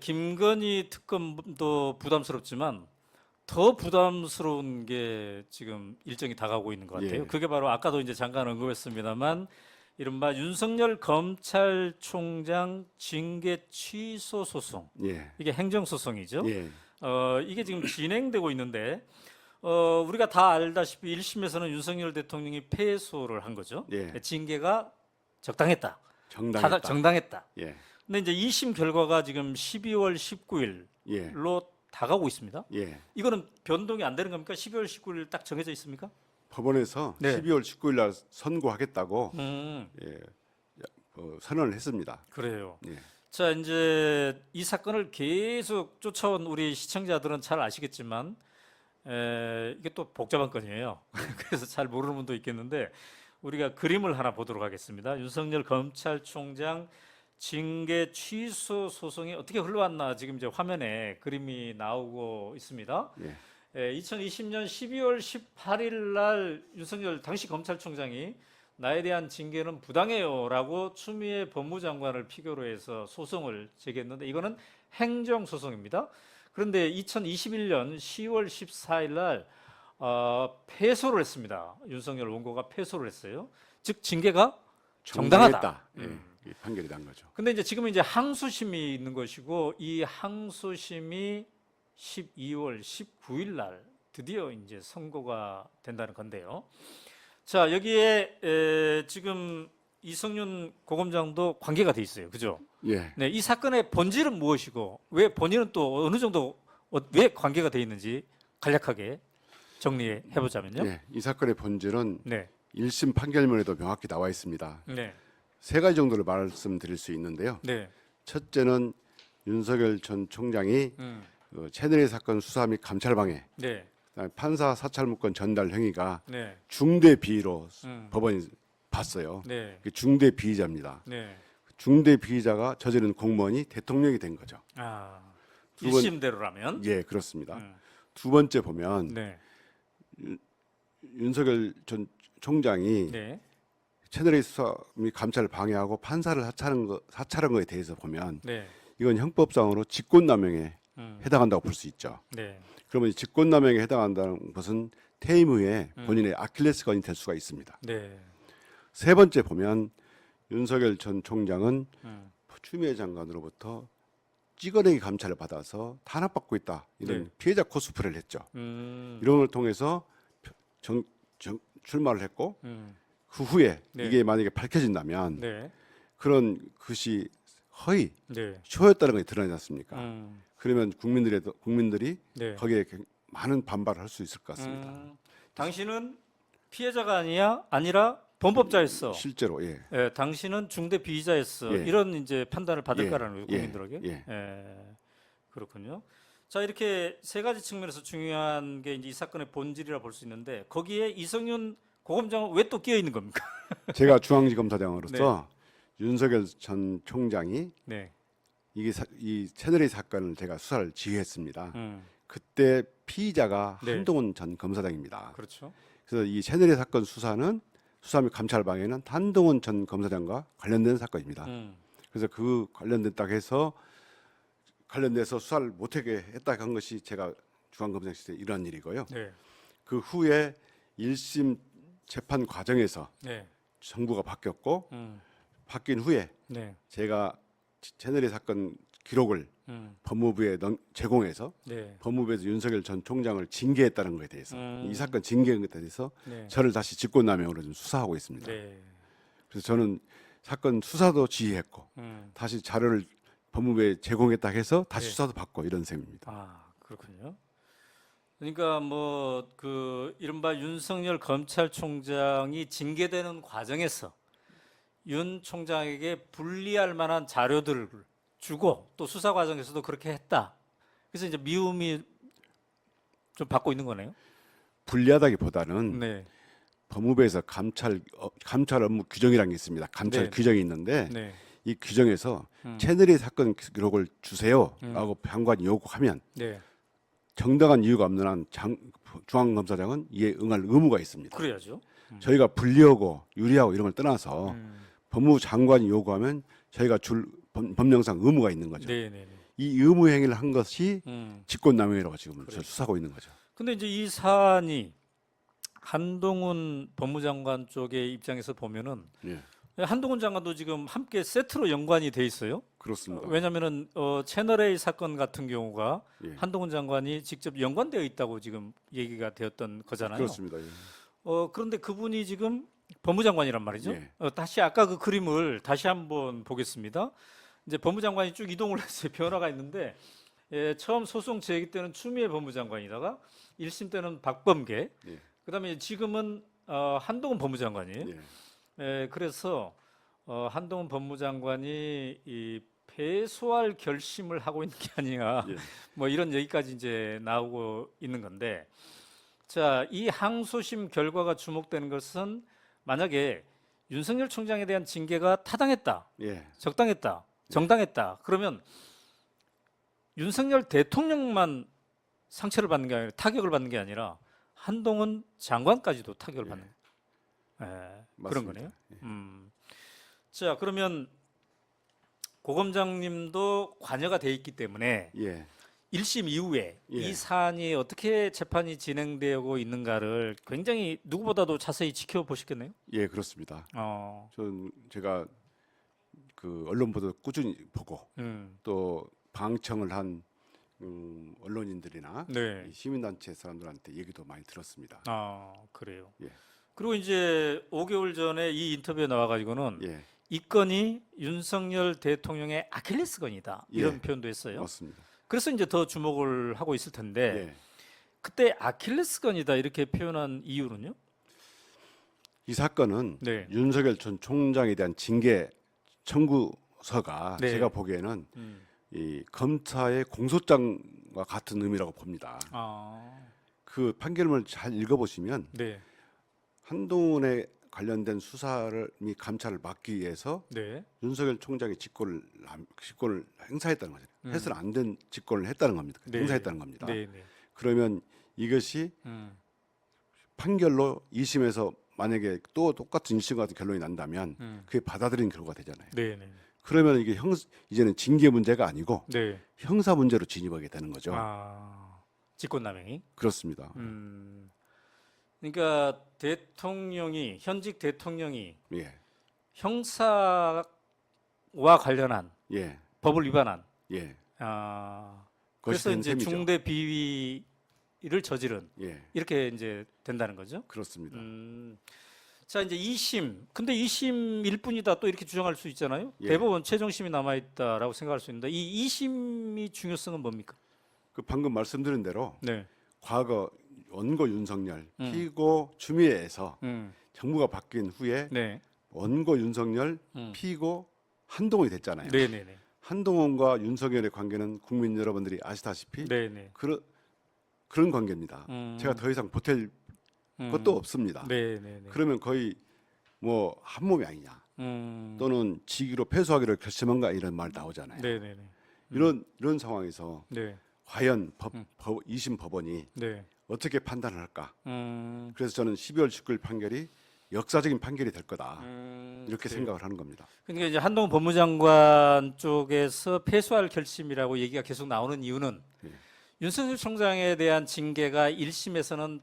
김건희 특검도 부담스럽지만 더 부담스러운 게 지금 일정이 다가오고 있는 것 같아요. 예. 그게 바로 아까도 이제 잠깐 언급했습니다만 이른바 윤석열 검찰총장 징계 취소 소송. 예. 이게 행정소송이죠. 예. 이게 지금 진행되고 있는데 우리가 다 알다시피 1심에서는 윤석열 대통령이 패소를 한 거죠. 예. 징계가 적당했다. 정당했다. 정당했다. 예. 근데 이제 2심 결과가 지금 12월 19일로 예. 다가오고 있습니다. 예. 이거는 변동이 안 되는 겁니까? 12월 19일 딱 정해져 있습니까? 법원에서 네. 12월 19일 날 선고하겠다고 예, 선언을 했습니다. 그래요. 예. 자, 이제 이 사건을 계속 쫓아온 우리 시청자들은 잘 아시겠지만 이게 또 복잡한 건이에요. 그래서 잘 모르는 분도 있겠는데 우리가 그림을 하나 보도록 하겠습니다. 윤석열 검찰총장 징계 취소 소송이 어떻게 흘러왔나 지금 이제 화면에 그림이 나오고 있습니다. 예. 2020년 12월 18일 날 윤석열 당시 검찰총장이 나에 대한 징계는 부당해요라고 추미애 법무장관을 필요로 해서 소송을 제기했는데 이거는 행정소송입니다. 그런데 2021년 10월 14일 날 패소를 했습니다. 윤석열 원고가 패소를 했어요. 즉 징계가 정당하다. 예. 이 판결이 난 거죠. 근데 이제 지금 이제 항소심이 있는 것이고 이 항소심이 12월 19일 날 드디어 이제 선고가 된다는 건데요. 자, 여기에 지금 이성윤 고검장도 관계가 돼 있어요. 그죠? 예. 네, 이 사건의 본질은 무엇이고 왜 본인은 또 어느 정도 왜 관계가 돼 있는지 간략하게 정리해 보자면요. 예. 이 사건의 본질은 네. 1심 판결문에도 명확히 나와 있습니다. 네. 세 가지 정도를 말씀드릴 수 있는데요. 네. 첫째는 윤석열 전 총장이 채널A 사건 수사 및 감찰 방해, 네. 그다음에 판사 사찰 문건 전달 행위가 네. 중대 비위로 음. 법원이 봤어요. 네. 그 중대 비위자입니다. 네. 중대 비위자가 저지른 공무원이 대통령이 된 거죠. 아. 두 번- 1심대로라면? 예, 그렇습니다. 두 번째 보면 네. 윤석열 전 총장이 네. 채널A 수사 및 감찰을 방해하고 판사를 사찰한 거에 대해서 보면 네. 이건 형법상으로 직권남용에 음. 해당한다고 볼 수 있죠. 네. 그러면 이 직권남용에 해당한다는 것은 퇴임 후에 본인의 아킬레스건이 될 수가 있습니다. 네. 세 번째 보면 윤석열 전 총장은 음. 추미애 장관으로부터 찍어내기 감찰을 받아서 탄압받고 있다 이런 네. 피해자 코스프레를 했죠. 음. 이런 걸 통해서 출마를 했고 음. 그 후에 네. 이게 만약에 밝혀진다면 네. 그런 것이 허위, 네. 쇼였다는 것이 드러나지 않습니까? 음. 그러면 국민들이 네. 거기에 많은 반발을 할 수 있을 것 같습니다. 당신은 피해자가 아니라 범법자였어. 실제로 예. 예, 당신은 중대 비위자였어. 예. 이런 이제 판단을 받을 예. 거라는 예. 국민들에게. 예. 그렇군요. 자, 이렇게 세 가지 측면에서 중요한 게 이제 이 사건의 본질이라 볼 수 있는데 거기에 이성윤 고검장은 왜 또 끼어 있는 겁니까? 제가 중앙지검사장으로서 윤석열 전 총장이 네. 이 채널A 사건을 제가 수사를 지휘했습니다. 음. 그때 피의자가 네. 한동훈 전 검사장입니다. 그렇죠. 그래서 이 채널A 사건 수사 및 감찰 방해는 한동훈 전 검사장과 관련된 사건입니다. 그래서 그 관련됐다고 해서 관련돼서 수사를 못하게 했다고 한 것이 제가 중앙검사장 시절에 이러한 일이고요. 네. 그 후에 1심 재판 과정에서 네. 정부가 바뀌었고 음. 바뀐 후에 네. 제가 채널A 사건 기록을 법무부에 제공해서 네. 법무부에서 윤석열 전 총장을 징계했다는 것에 대해서 이 사건 징계한 것에 대해서 네. 저를 다시 직권남용으로 좀 수사하고 있습니다. 네. 그래서 저는 사건 수사도 지휘했고 다시 자료를 법무부에 제공했다 해서 다시 네. 수사도 받고 이런 셈입니다. 아, 그렇군요. 그러니까 뭐 그 이른바 윤석열 검찰총장이 징계되는 과정에서 윤 총장에게 불리할 만한 자료들을 주고 또 수사 과정에서도 그렇게 했다. 그래서 이제 미움이 좀 받고 있는 거네요. 불리하다기보다는 네. 법무부에서 감찰 업무 규정이라는 게 있습니다. 감찰 네. 규정이 있는데 네. 이 규정에서 채널A 사건 기록을 주세요라고 장관이 요구하면 네. 정당한 이유가 없는 한 중앙검사장은 이에 응할 의무가 있습니다. 그래야죠. 저희가 불리하고 유리하고 이런 걸 떠나서 법무부 장관이 요구하면 저희가 줄 법령상 의무가 있는 거죠. 네, 네, 네. 이 의무 행위를 한 것이 직권남용이라고 지금 그래요. 수사하고 있는 거죠. 근데 이제 이 사안이 한동훈 법무장관 쪽의 입장에서 보면은 예, 한동훈 장관도 지금 함께 세트로 연관이 돼 있어요. 그렇습니다. 왜냐하면은 채널 A 사건 같은 경우가 예, 한동훈 장관이 직접 연관되어 있다고 지금 얘기가 되었던 거잖아요. 그렇습니다. 예. 그런데 그분이 지금 법무장관이란 말이죠. 예. 다시 아까 그 그림을 다시 한번 보겠습니다. 이제 법무장관이 쭉 이동을 했어요. 변화가 있는데 처음 소송 제기 때는 추미애 법무장관이다가 1심 때는 박범계, 예. 그다음에 지금은 한동훈 법무장관이에요. 예. 그래서 한동훈 법무장관이 이 패소할 결심을 하고 있는 게 아니냐, 예. 뭐 이런 얘기까지 이제 나오고 있는 건데, 자, 이 항소심 결과가 주목되는 것은 만약에 윤석열 총장에 대한 징계가 타당했다, 예. 적당했다, 정당했다, 그러면 윤석열 대통령만 상처를 받는 게 아니라 타격을 받는 게 아니라 한동훈 장관까지도 타격을 받는 그런 맞습니다. 거네요. 예. 자, 그러면 고검장님도 관여가 돼 있기 때문에 예. 1심 이후에 예. 이 사안이 어떻게 재판이 진행되고 있는가를 굉장히 누구보다도 자세히 지켜보셨겠네요. 예, 그렇습니다. 어, 제가 그 언론 보도 꾸준히 보고 또 방청을 한 언론인들이나 네. 이 시민단체 사람들한테 얘기도 많이 들었습니다. 그래요. 예. 그리고 이제 5개월 전에 이 인터뷰에 나와가지고는 예, 이 건이 윤석열 대통령의 아킬레스건이다 이런 예. 표현도 했어요. 맞습니다. 그래서 이제 더 주목을 하고 있을 텐데 예. 그때 아킬레스건이다 이렇게 표현한 이유는요? 이 사건은 네. 윤석열 전 총장에 대한 징계 청구서가 네. 제가 보기에는 음. 이 검사의 공소장과 같은 의미라고 봅니다. 그 판결문을 잘 읽어보시면 네. 한동훈에 관련된 수사를 감찰을 막기 위해서 네. 윤석열 총장이 직권을 행사했다는 거죠. 해서는 안 된 직권을 했다는 겁니다. 네. 행사했다는 겁니다. 네. 네. 그러면 이것이 판결로 2심에서 만약에 또 똑같은 1심 같은 결론이 난다면 그게 받아들인 결과가 되잖아요. 네. 네. 그러면 이게 이제는 징계 문제가 아니고 네. 형사 문제로 진입하게 되는 거죠. 직권남용이. 그렇습니다. 그러니까 대통령이 현직 대통령이 예, 형사와 관련한 예, 법을 위반한 예. 그래서 거짓된 이제 셈이죠. 중대 비위를 저지른 예, 이렇게 이제 된다는 거죠. 그렇습니다. 자, 이제 2심. 근데 2심일 뿐이다 또 이렇게 주장할 수 있잖아요. 예. 대법원 최종심이 남아 있다라고 생각할 수 있는데 이 2심이 중요성은 뭡니까? 그 방금 말씀드린 대로 네. 과거 원고 윤석열, 피고 추미애에서 음. 정부가 바뀐 후에 네. 원고 윤석열, 피고 한동훈이 됐잖아요. 네, 네, 네. 한동훈과 윤석열의 관계는 국민 여러분들이 아시다시피 네, 네. 그런 관계입니다. 제가 더 이상 보탤 것도 없습니다. 네, 네, 네. 그러면 거의 뭐 한 몸이 아니냐, 또는 직위로 패소하기로 결심한가 이런 말 나오잖아요. 네, 네, 네. 이런 상황에서 네. 과연 2심 법원이 네. 어떻게 판단을 할까? 음. 그래서 저는 12월 19일 판결이 역사적인 판결이 될 거다. 이렇게 그래요. 생각을 하는 겁니다. 그러니까 이제 한동훈 법무장관 쪽에서 패소할 결심이라고 얘기가 계속 나오는 이유는 예. 윤석열 총장에 대한 징계가 1심에서는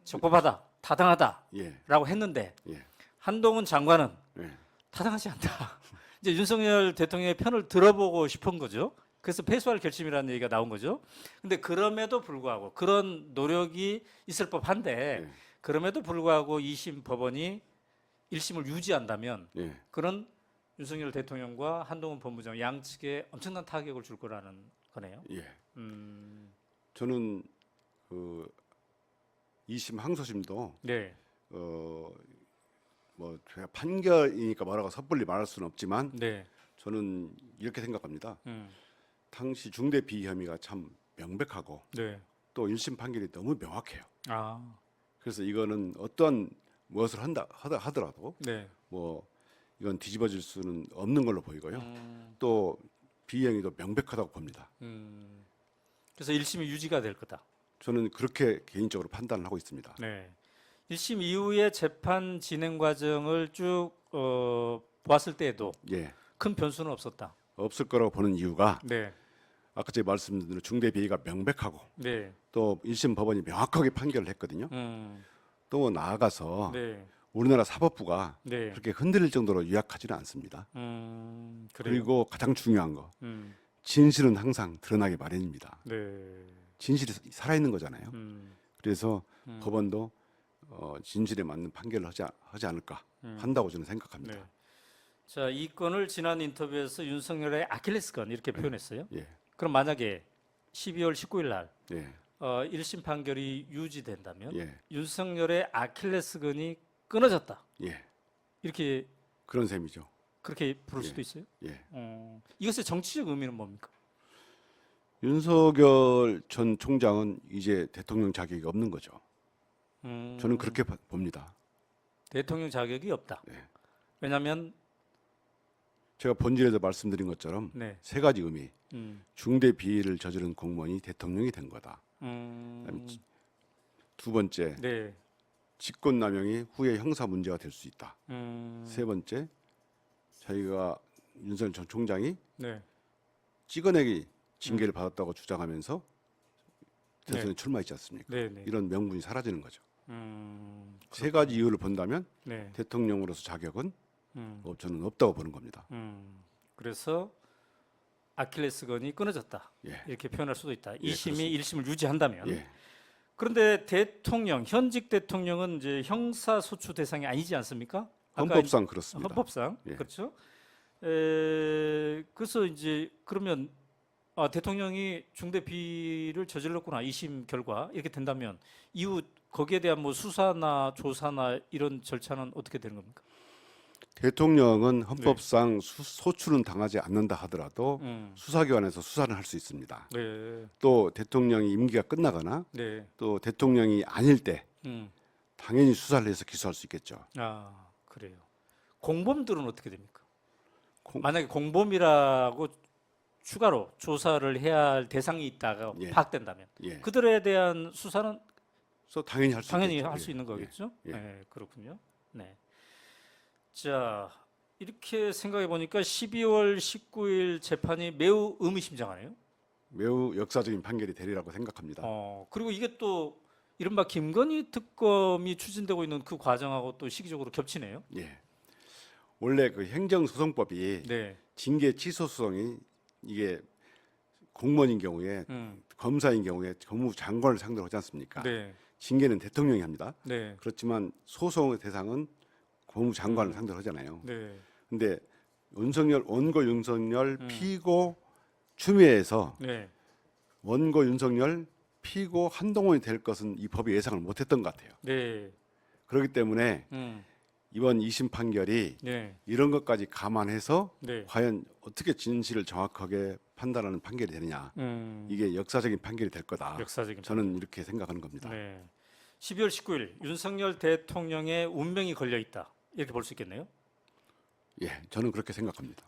적법하다, 타당하다라고 예, 했는데 예, 한동훈 장관은 예, 타당하지 않다. 이제 윤석열 대통령의 편을 들어보고 싶은 거죠. 그래서 패소할 결심이라는 얘기가 나온 거죠. 근데 그럼에도 불구하고 그런 노력이 있을 법한데 예. 그럼에도 불구하고 2심 법원이 1심을 유지한다면 예. 그런 윤석열 대통령과 한동훈 법무장 양측에 엄청난 타격을 줄 거라는 거네요. 예. 음, 저는 그 2심 항소심도 네, 뭐 제가 판결이니까 뭐라고 섣불리 말할 수는 없지만 네, 저는 이렇게 생각합니다. 음, 당시 중대 비위 혐의가 참 명백하고 네, 또 1심 판결이 너무 명확해요. 아, 그래서 이거는 어떠한 무엇을 하더라도 네, 뭐 이건 뒤집어질 수는 없는 걸로 보이고요. 또 비위 행위도 명백하다고 봅니다. 그래서 1심이 유지가 될 거다. 저는 그렇게 개인적으로 판단을 하고 있습니다. 네. 1심 이후의 재판 진행 과정을 쭉 보았을 때에도 예, 큰 변수는 없었다. 없을 거라고 보는 이유가 네, 아까 제가 말씀드린 중대 비위가 명백하고 네. 또 1심 법원이 명확하게 판결을 했거든요. 또 나아가서 네. 우리나라 사법부가 네. 그렇게 흔들릴 정도로 유약하지는 않습니다. 그래요. 그리고 가장 중요한 거 음. 진실은 항상 드러나기 마련입니다. 네. 진실이 살아있는 거잖아요. 음. 그래서 법원도 진실에 맞는 판결을 하지 않을까 한다고 저는 생각합니다. 네. 자, 이 건을 지난 인터뷰에서 윤석열의 아킬레스건 이렇게 표현했어요. 예, 그럼 만약에 12월 19일 날 예, 1심 판결이 유지된다면 예, 윤석열의 아킬레스건이 끊어졌다. 예. 이렇게 그런 셈이죠. 그렇게 부를 수도 있어요. 예. 이것의 정치적 의미는 뭡니까? 윤석열 전 총장은 이제 대통령 자격이 없는 거죠. 음, 저는 그렇게 봅니다. 대통령 자격이 없다. 네. 왜냐하면 제가 본질에서 말씀드린 것처럼 네. 세 가지 의미. 음, 중대 비위를 저지른 공무원이 대통령이 된 거다. 음, 두 번째, 네. 직권남용이 후에 형사 문제가 될 수 있다. 세 음, 번째, 자기가 윤석열 전 총장이 네. 찍어내기 징계를 받았다고 주장하면서 대선에 네. 출마했지 않습니까? 네. 네. 이런 명분이 사라지는 거죠. 세 그렇군요. 가지 이유를 본다면 네. 대통령으로서 자격은 음, 저는 없다고 보는 겁니다. 그래서 아킬레스건이 끊어졌다. 예, 이렇게 표현할 수도 있다. 예, 2심이 1심을 유지한다면. 예, 그런데 대통령, 현직 대통령은 이제 형사소추 대상이 아니지 않습니까? 아까 헌법상 그렇습니다. 헌법상 예. 그렇죠. 그래서 이제 그러면 대통령이 중대 비위를 저질렀구나 2심 결과 이렇게 된다면 이후 거기에 대한 뭐 수사나 조사나 이런 절차는 어떻게 되는 겁니까? 대통령은 헌법상 소출은 당하지 않는다 하더라도 음, 수사기관에서 수사를 할 수 있습니다. 네, 또 대통령이 임기가 끝나거나 네, 또 대통령이 아닐 때 음, 당연히 수사를 해서 기소할 수 있겠죠. 그래요. 공범들은 어떻게 됩니까? 공- 만약에 공범이라고 추가로 조사를 해야 할 대상이 있다가 예. 파악된다면 예. 그들에 대한 수사는 그래서 당연히 할 수 당연히 있겠죠. 할 수 예. 있는 거겠죠. 예. 네, 그렇군요. 네. 자, 이렇게 생각해 보니까 12월 19일 재판이 매우 의미심장하네요. 매우 역사적인 판결이 되리라고 생각합니다. 그리고 이게 또 이른바 김건희 특검이 추진되고 있는 그 과정하고 또 시기적으로 겹치네요. 예. 원래 그 행정소송법이 네. 징계 취소 소송이 이게 공무원인 경우에 검사인 경우에 법무장관을 상대로 하지 않습니까? 네. 징계는 대통령이 합니다. 네. 그렇지만 소송의 대상은 법무장관을 상대로 하잖아요. 네. 근데 원고 윤석열 음. 피고 추미애에서 네. 원고 윤석열 피고 한동훈이 될 것은 이 법이 예상을 못했던 것 같아요. 네. 그렇기 때문에 음. 이번 2심 판결이 네. 이런 것까지 감안해서 네. 과연 어떻게 진실을 정확하게 판단하는 판결이 되느냐, 이게 역사적인 판결이 될 거다. 역사적인 저는 이렇게 생각하는 겁니다. 네. 12월 19일 윤석열 대통령의 운명이 걸려 있다. 이렇게 볼 수 있겠네요. 예, 저는 그렇게 생각합니다.